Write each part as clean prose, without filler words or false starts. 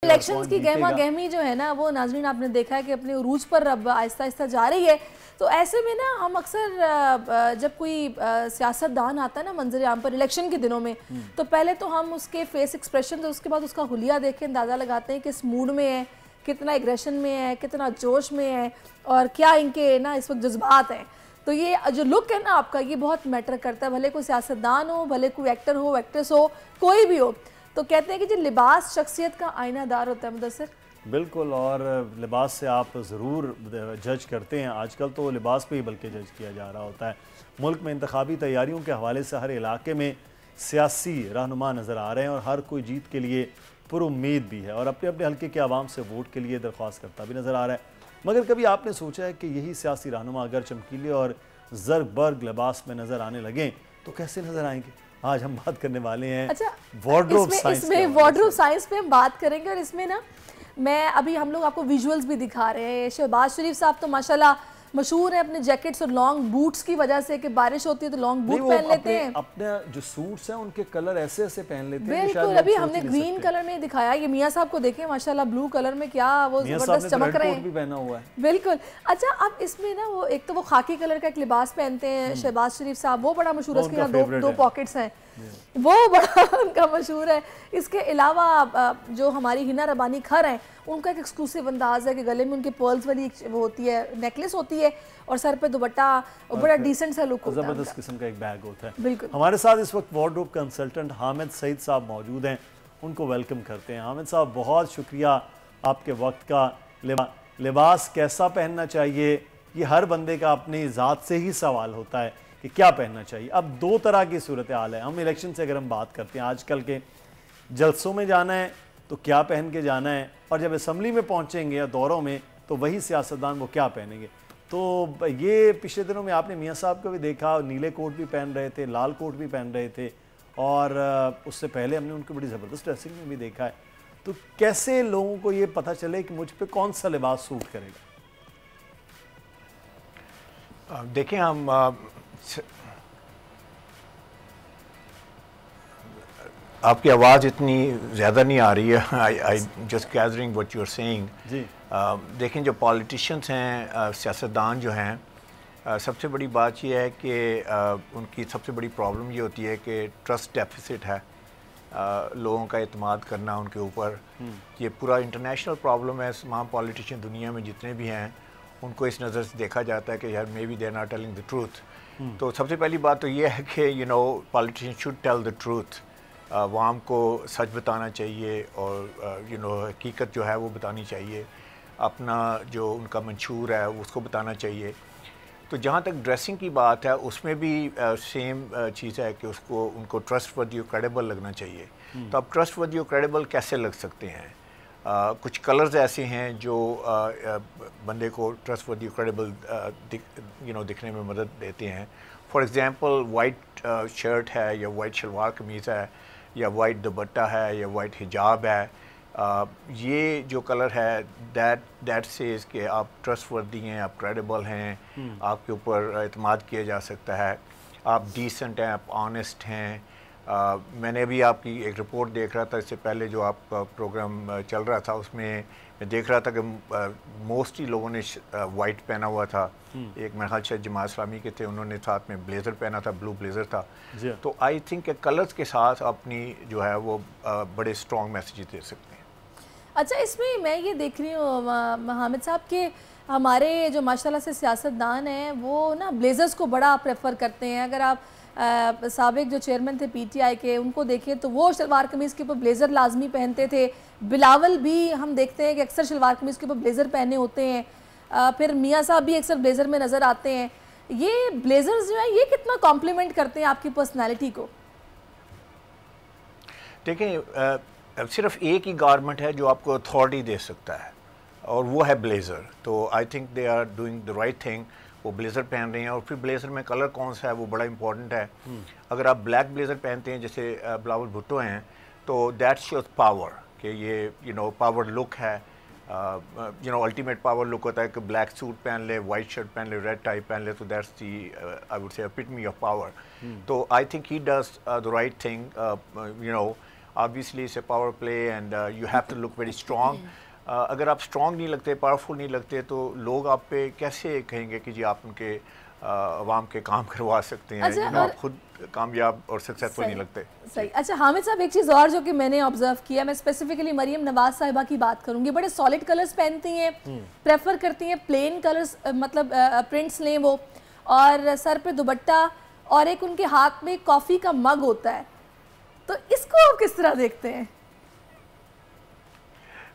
Elections کی گہما گہمی جو ہے نا وہ ناظرین آپ نے دیکھا ہے کہ اپنے عروج پر اب آہستہ آہستہ جا رہی ہے. تو ایسے میں نا ہم اکثر جب کوئی سیاست دان آتا ہے نا منظر عام پر الیکشن کے دنوں میں تو پہلے تو ہم اس کے فیس ایکسپریشن اس کے بعد اس کا حلیہ دیکھ کے اندازہ لگاتے ہیں کہ اس موڈ میں ہے, کتنا ایگریشن میں ہے, کتنا جوش میں ہے اور کیا ان کے نا اس وقت جذبات ہیں. تو یہ جو لک ہے نا آپ کا یہ بہت میٹر کرتا ہے, بھلے کوئی سیاستدان ہو, بھلے کوئی ایکٹر ہو, ایکٹریس ہو, کوئی بھی ہو. تو کہتے ہیں کہ جو لباس شخصیت کا آئینہ دار ہوتا ہے مدثر. بالکل, اور لباس سے آپ ضرور جج کرتے ہیں. آج کل تو لباس پہ ہی بلکہ جج کیا جا رہا ہوتا ہے. ملک میں انتخابی تیاریوں کے حوالے سے ہر علاقے میں سیاسی رہنما نظر آ رہے ہیں اور ہر کوئی جیت کے لیے پر امید بھی ہے اور اپنے اپنے حلقے کے عوام سے ووٹ کے لیے درخواست کرتا بھی نظر آ رہا ہے. مگر کبھی آپ نے سوچا ہے کہ یہی سیاسی رہنما اگر چمکیلے اور زرگ برگ لباس میں نظر آنے لگیں تو کیسے نظر آئیں گے؟ آج ہم بات کرنے والے ہیں وارڈروب سائنس. اس میں وارڈروب سائنس پہ ہم بات کریں گے اور اس میں نا میں ابھی ہم لوگ آپ کو ویژولز بھی دکھا رہے ہیں. شہباز شریف صاحب تو ماشاءاللہ مشہور ہیں اپنے جیکٹس اور لانگ بوٹس کی وجہ سے کہ بارش ہوتی ہے تو لانگ بوٹ پہن لیتے ہیں. اپنے جو سوٹس ہیں ان کے کلر ایسے ایسے پہن لیتے ہیں. بالکل, ابھی ہم نے گرین کلر میں دکھایا, یہ میاں صاحب کو دیکھیں ماشاءاللہ بلو کلر میں کیا وہ زبردست چمک رہے ہیں. بھی پہنا ہوا ہے. بالکل. اچھا, اب اس میں نا وہ ایک تو وہ خاکی کلر کا ایک لباس پہنتے ہیں شہباز شریف صاحب, وہ بڑا مشہور ہے, اس کے دو پاکٹس ہیں, وہ بڑا ان کا مشہور ہے. اس کے علاوہ جو ہماری ہنا ربانی کھر ہیں ان کا ایک ایکسکلوسیو انداز ہے کہ گلے میں ان کے پرلز والی وہ ہوتی ہے, نیکلس ہوتی ہے اور سر پہ دوپٹہ, بڑا ڈیسنٹ سا لک ہوتا ہے, زبردست قسم کا ایک بیگ ہوتا ہے. بالکل. ہمارے ساتھ اس وقت وارڈروب کنسلٹنٹ حامد سعید صاحب موجود ہیں, ان کو ویلکم کرتے ہیں. حامد صاحب بہت شکریہ آپ کے وقت کا. لباس کیسا پہننا چاہیے یہ ہر بندے کا اپنی ذات سے ہی سوال ہوتا ہے کہ کیا پہننا چاہیے. اب دو طرح کی صورتحال ہے. ہم الیکشن سے اگر ہم بات کرتے ہیں, آج کل کے جلسوں میں جانا ہے تو کیا پہن کے جانا ہے, اور جب اسمبلی میں پہنچیں گے یا دوروں میں تو وہی سیاستدان وہ کیا پہنیں گے. تو یہ پچھلے دنوں میں آپ نے میاں صاحب کو بھی دیکھا, نیلے کوٹ بھی پہن رہے تھے, لال کوٹ بھی پہن رہے تھے, اور اس سے پہلے ہم نے ان کو بڑی زبردست ڈریسنگ میں بھی دیکھا ہے. تو کیسے لوگوں کو یہ پتہ چلے کہ مجھ پہ کون سا لباس سوٹ کرے گا؟ دیکھیں, ہم آپ کی آواز اتنی زیادہ نہیں آ رہی ہے. I just gathering what you are seeing. جی, دیکھیں جو پالیٹیشنز ہیں, سیاستدان جو ہیں, سب سے بڑی بات یہ ہے کہ ان کی سب سے بڑی پرابلم یہ ہوتی ہے کہ ٹرسٹ ڈیفیسٹ ہے, لوگوں کا اعتماد کرنا ان کے اوپر. یہ پورا انٹرنیشنل پرابلم ہے. تمام پالیٹیشین دنیا میں جتنے بھی ہیں ان کو اس نظر سے دیکھا جاتا ہے کہ یار may be they are not telling the truth. تو سب سے پہلی بات تو یہ ہے کہ politician should tell the truth. عوام کو سچ بتانا چاہیے اور حقیقت جو ہے وہ بتانی چاہیے. اپنا جو ان کا منشور ہے اس کو بتانا چاہیے. تو جہاں تک ڈریسنگ کی بات ہے اس میں بھی سیم چیز ہے کہ ان کو ٹرسٹ وردی اور کریڈیبل لگنا چاہیے. تو اب ٹرسٹ وردی اور کریڈیبل کیسے لگ سکتے ہیں؟ کچھ کلرز ایسے ہیں جو بندے کو ٹرسٹ وردی اور کریڈیبل دکھنے میں مدد دیتے ہیں. فار ایگزامپل وائٹ شرٹ ہے یا وائٹ شلوار قمیض ہے یا وائٹ دوپٹہ ہے یا وائٹ حجاب ہے, یہ جو کلر ہے دیٹ سیز کہ آپ ٹرسٹ وردی ہیں, آپ کریڈیبل ہیں, آپ کے اوپر اعتماد کیا جا سکتا ہے, آپ ڈیسنٹ ہیں, آپ آنیسٹ ہیں. میں نے ابھی آپ کی ایک رپورٹ دیکھ رہا تھا اس سے پہلے جو آپ کا پروگرام چل رہا تھا, اس میں دیکھ رہا تھا کہ موسٹلی لوگوں نے وائٹ پہنا ہوا تھا. ایک میرے خیال سے جماعت اسلامی کے تھے, انہوں نے ساتھ میں بلیزر پہنا تھا, بلو بلیزر تھا. تو آئی تھنک کہ کلرز کے ساتھ اپنی جو ہے وہ بڑے اسٹرانگ میسیجز دے سکتے ہیں. اچھا, اس میں یہ دیکھ رہی ہوں حامد صاحب کہ ہمارے جو ماشاءاللہ سے سیاستدان ہیں وہ نا بلیزرز کو بڑا پریفر کرتے ہیں. اگر آپ سابق جو چیئرمین تھے پی ٹی آئی کے ان کو دیکھیں تو وہ شلوار قمیض کے اوپر بلیزر لازمی پہنتے تھے. بلاول بھی ہم دیکھتے ہیں کہ اکثر شلوار قمیض کے اوپر بلیزر پہنے ہوتے ہیں. پھر میاں صاحب بھی اکثر بلیزر میں نظر آتے ہیں. یہ بلیزرز جو ہیں یہ کتنا کمپلیمنٹ کرتے ہیں آپ کی پرسنالٹی کو؟ دیکھیں, صرف ایک ہی گارمنٹ ہے جو آپ کو اتھارٹی دے سکتا ہے اور وہ ہے بلیزر. تو I think they are doing the right thing. وہ بلیزر پہن رہے ہیں, اور پھر بلیزر میں کلر کون سا ہے وہ بڑا امپورٹنٹ ہے. اگر آپ بلیک بلیزر پہنتے ہیں جیسے بلاول بھٹو ہیں تو دیٹ شوز پاور, کہ یہ پاور لک ہے. الٹیمیٹ پاور لک ہوتا ہے کہ بلیک سوٹ پہن لے, وائٹ شرٹ پہن لے, ریڈ ٹائی پہن لے, تو that's the I would say ایپیٹمی of power. تو I think he does the right thing. obviously it's a power play and you have to look very strong. اگر آپ اسٹرانگ نہیں لگتے, پاورفل نہیں لگتے, تو لوگ آپ پہ کیسے کہیں گے کہ جی آپ ان کے عوام کے کام کروا سکتے ہیں, آپ خود کامیاب اور سکسیسفل نہیں لگتے. صحیح. اچھا حامد صاحب, ایک چیز اور جو کہ میں نے آبزرو کیا, میں اسپیسیفکلی مریم نواز صاحبہ کی بات کروں گی, بڑے سالڈ کلرز پہنتی ہیں, پریفر کرتی ہیں پلین کلرز, مطلب پرنٹس لیں وہ, اور سر پہ دوپٹہ, اور ایک ان کے ہاتھ میں کافی کا مگ ہوتا ہے, تو اس کو آپ کس طرح دیکھتے ہیں؟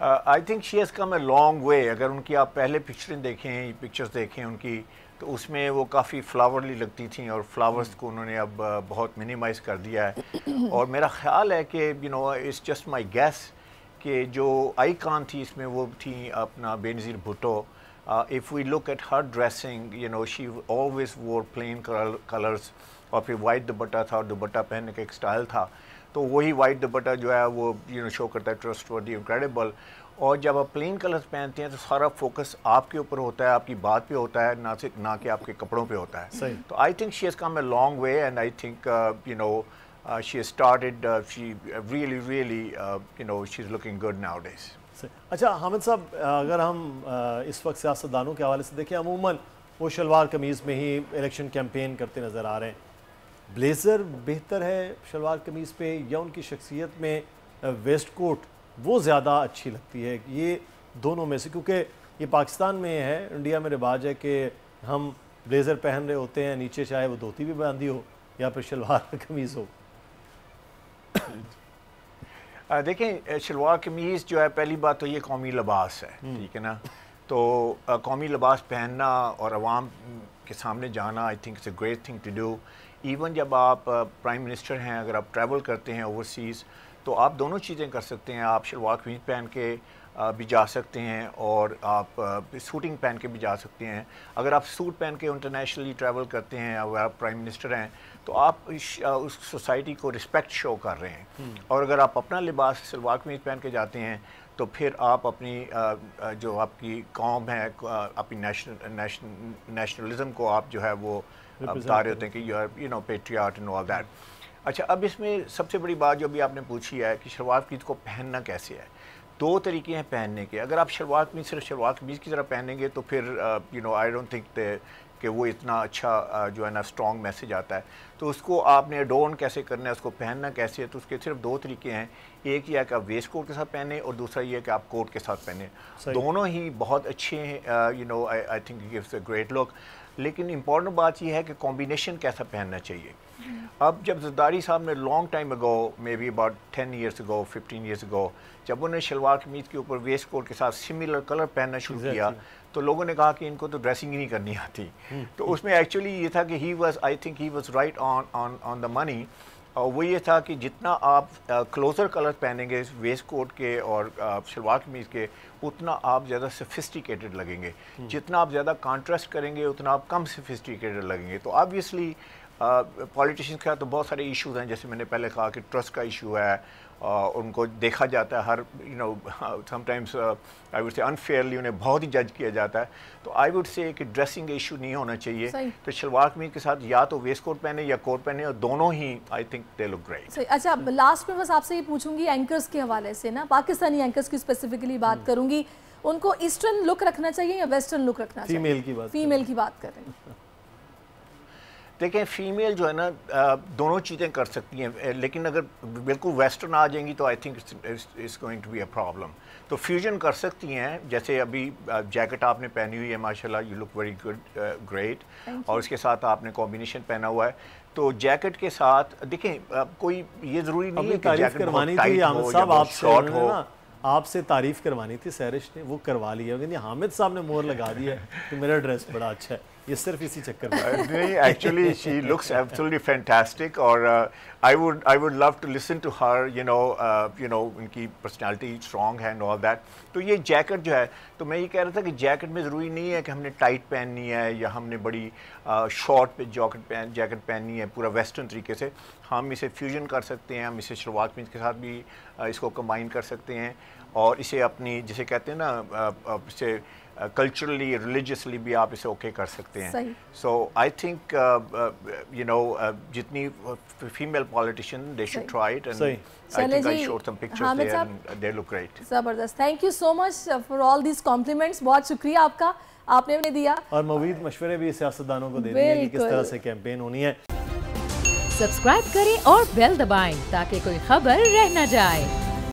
I think she has come a long way. اگر ان کی آپ پہلے پکچرز دیکھیں ان کی, تو اس میں وہ کافی فلاورلی لگتی تھیں, اور فلاورز کو انہوں نے اب بہت منیمائز کر دیا ہے. اور میرا خیال ہے کہ اٹس جسٹ مائی گیس کہ جو آئی کان تھی اس میں وہ تھیں اپنا بے نظیر Bhutto. if we look at her dressing, she always wore plain colors, اور پھر وائٹ دوپٹہ تھا, اور دوپٹہ پہننے کا ایک اسٹائل تھا, تو وہی وائٹ دوپٹہ جو ہے وہ شو کرتا ہے ٹرسٹ وردی, انکریڈیبل. اور جب آپ پلین کلرز پہنتے ہیں تو سارا فوکس آپ کے اوپر ہوتا ہے, آپ کی بات پہ ہوتا ہے, نہ کہ آپ کے کپڑوں پہ ہوتا ہے. تو I think she has come a long way, and I think she has started, she really she is looking good nowadays. اچھا حامد صاحب, اگر ہم اس وقت سیاستدانوں کے حوالے سے دیکھیں, عموماً وہ شلوار قمیض میں ہی الیکشن کیمپین کرتے نظر آ رہے ہیں. بلیزر بہتر ہے شلوار قمیض پہ, یا ان کی شخصیت میں ویسٹ کوٹ وہ زیادہ اچھی لگتی ہے؟ یہ دونوں میں سے, کیونکہ یہ پاکستان میں ہے, انڈیا میں رواج ہے کہ ہم بلیزر پہن رہے ہوتے ہیں, نیچے چاہے وہ دھوتی بھی باندھی ہو یا پھر شلوار قمیض ہو. دیکھیں, شلوار قمیض جو ہے, پہلی بات تو یہ قومی لباس ہے, ٹھیک ہے نا, تو قومی لباس پہننا اور عوام کے سامنے جانا, I think it's a great thing to do. Even جب آپ پرائم منسٹر ہیں, اگر آپ ٹریول کرتے ہیں اوورسیز, تو آپ دونوں چیزیں کر سکتے ہیں. آپ شلوار قمیض پہن کے بھی جا سکتے ہیں, اور آپ سوٹنگ پہن کے بھی جا سکتے ہیں. اگر آپ سوٹ پہن کے انٹرنیشنلی ٹریول کرتے ہیں, اگر آپ پرائم منسٹر ہیں, تو آپ اس سوسائٹی کو رسپیکٹ شو کر رہے ہیں. اور اگر آپ اپنا لباس شلوار قمیض پہن کے جاتے ہیں, تو پھر آپ اپنی جو آپ کی قوم ہے, اپنی نیشنلزم کو آپ جو ہے وہ بتا رہے ہوتے ہیں کہ you are patriot and all that. اچھا, اب اس میں سب سے بڑی بات جو ابھی آپ نے پوچھی ہے کہ شلوار قمیض کو پہننا کیسے ہے, دو طریقے ہیں پہننے کے. اگر آپ شلوار قمیض صرف شلوار قمیض کی طرح پہنیں گے, تو پھر آئی ڈونٹ تھنک کہ وہ اتنا اچھا جو ہے نا اسٹرانگ میسیج آتا ہے. تو اس کو آپ نے اڈورن کیسے کرنا ہے, اس کو پہننا کیسے ہے, تو اس کے صرف دو طریقے ہیں. ایک یہ ہے کہ آپ ویسٹ کوٹ کے ساتھ پہنیں, اور دوسرا یہ ہے کہ آپ کوٹ کے ساتھ پہنیں. دونوں ہی بہت اچھے ہیں, I think it gives a great look. لیکن امپورٹنٹ بات یہ ہے کہ کمبینیشن کیسا پہننا چاہیے. اب جب زرداری صاحب نے long time ago, maybe about 10 years ago, 15 years ago, جب انہوں نے شلوار قمیض کے اوپر ویسٹ کوٹ کے ساتھ سملر کلر پہننا شروع کیا, تو لوگوں نے کہا کہ ان کو تو ڈریسنگ ہی نہیں کرنی آتی. تو اس میں ایکچولی یہ تھا کہ I think he was right on the money. اور وہ یہ تھا کہ جتنا آپ کلوزر کلر پہنیں گے ویسٹ کوٹ کے اور شلوار قمیض کے, اتنا آپ زیادہ سفسٹیکیٹڈ لگیں گے. جتنا آپ زیادہ کانٹراسٹ کریں گے, اتنا آپ کم سفسٹیکیٹڈ لگیں گے. تو آبویسلی پولیٹیشینس کے تو بہت سارے ایشوز ہیں, جیسے میں نے پہلے کہا کہ ٹرسٹ کا ایشو ہے, ان کو دیکھا جاتا ہے ہر some times I would say انفیئرلی انہیں بہت ہی جج کیا جاتا ہے. تو آئی وڈ سے کہ ڈریسنگ ایشو نہیں ہونا چاہیے. تو شلوار قمیض کے ساتھ یا تو ویسٹ کوٹ پہنے یا کوٹ پہنے, اور دونوں ہی I think they look great. اچھا, لاسٹ میں بس آپ سے یہ پوچھوں گی اینکرز کے حوالے سے نا, پاکستانی اینکرز کی اسپیسیفکلی بات کروں گی, ان کو ایسٹرن لک رکھنا چاہیے یا ویسٹرن لک رکھنا چاہیے؟ فیمیل کی بات کر رہے ہیں. دیکھیں, فیمیل جو ہے نا دونوں چیزیں کر سکتی ہیں, لیکن اگر بالکل ویسٹرن آ جائیں گی تو I think it's going to be a problem. تو فیوژن کر سکتی ہیں, جیسے ابھی جیکٹ آپ نے پہنی ہوئی ہے, ماشاء اللہ you look very good, great, اور اس کے ساتھ آپ نے کمبینیشن پہنا ہوا ہے. تو جیکٹ کے ساتھ دیکھیں, کوئی یہ ضروری نہیں ہے کہ جیکٹ بہت ٹائٹ ہو یا بہت شارٹ ہو. آپ سے تعریف کروانی تھی سیرش نے, وہ کروا لیا. حامد صاحب نے مور لگا دیا کہ میرا ڈریس بڑا اچھا ہے, یہ صرف اسی چکر میں. نہیں, actually she looks absolutely fantastic, اور I would love to listen to her, ان کی پرسنالٹی اسٹرانگ ہے اینڈ آل دیٹ. تو یہ جیکٹ جو ہے, تو میں یہ کہہ رہا تھا کہ جیکٹ میں ضروری نہیں ہے کہ ہم نے ٹائٹ پہننی ہے یا ہم نے بڑی شارٹ پہ جیکٹ پہننی ہے پورا ویسٹرن طریقے سے. ہم اسے فیوژن کر سکتے ہیں, ہم اسے شلوار قمیض کے ساتھ بھی اس کو کمبائن کر سکتے ہیں. اور اسے اپنی جسے کہتے ہیں نا اسے کلچرلی ریلیجیسلی بھی آپ اسے اوکے کر سکتے ہیں. سو آئی تھنک یو نو جتنی female politician they should try it and I think I should some pictures there and they look great. زبردست. Thank you so much for all these compliments. بہت شکریہ آپ کا, آپ نے دیا. اور مفید مشورے بھی سیاستدانوں کو دے دیے کہ کس طرح سے کیمپین ہونی ہے. سبسکرائب کریں اور بیل دبائیں تاکہ کوئی خبر رہ نہ جائے.